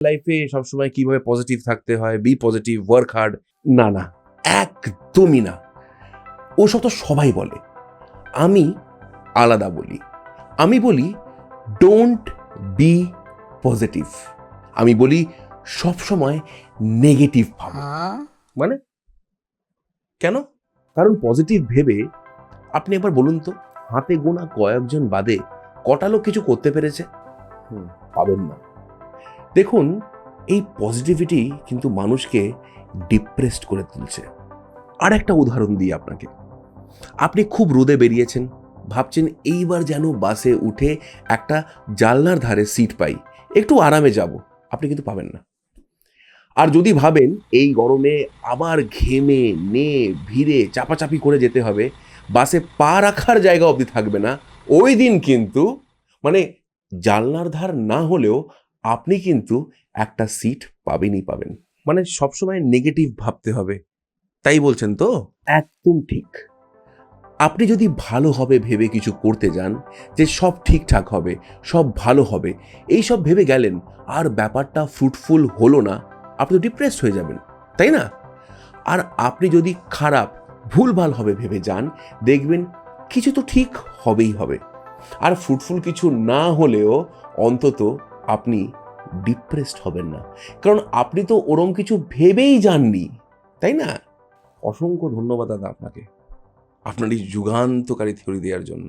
লাইফে সবসময় কিভাবে পজিটিভ থাকতে হয়, বি পজিটিভ, ওয়ার্ক হার্ড, না না, একদমই না। ওসব তো সবাই বলে, আমি আলাদা বলি। আমি বলি ডোন্ট বি পজিটিভ। আমি বলি সবসময় নেগেটিভ ভাবো। মানে কেন? কারণ পজিটিভ ভেবে আপনি একবার বলুন তো, হাতে গোনা কয়েকজন বাদে কটা লোক কিছু করতে পেরেছে? পাবেন না। দেখুন, এই পজিটিভিটি কিন্তু মানুষকে ডিপ্রেসড করে তুলছে। আর একটা উদাহরণ দিই আপনাকে। আপনি খুব রোদে বেরিয়েছেন, ভাবছেন এইবার যেন বাসে উঠে একটা জানলার ধারে সিট পাই, একটু আরামে যাব। আপনি কিন্তু পাবেন না। আর যদি ভাবেন এই গরমে আবার ঘেমে ভিড়ে চাপাচাপি করে যেতে হবে, বাসে পা রাখার জায়গা অবধি থাকবে না, ওই দিন কিন্তু মানে জানলার ধার না হলেও আপনি কিন্তু একটা সিট পাবেনই পাবেন। মানে সবসময় নেগেটিভ ভাবতে হবে, তাই বলছেন তো? একদম ঠিক। আপনি যদি ভালো হবে ভেবে কিছু করতে যান, যে সব ঠিকঠাক হবে, সব ভালো হবে, এই সব ভেবে গেলেন, আর ব্যাপারটা ফ্রুটফুল হলো না, আপনি তো ডিপ্রেসড হয়ে যাবেন, তাই না? আর আপনি যদি খারাপ, ভুলভাল হবে ভেবে যান, দেখবেন কিছু তো ঠিক হবেই হবে। আর ফ্রুটফুল কিছু না হলেও অন্তত আপনি ডিপ্রেসড হবেন না, কারণ আপনি তো ওরম কিছু ভেবেই যাননি, তাই না? অসংখ্য ধন্যবাদ দাদা আপনাকে, আপনার এই যুগান্তকারী থিওরি দেওয়ার জন্য।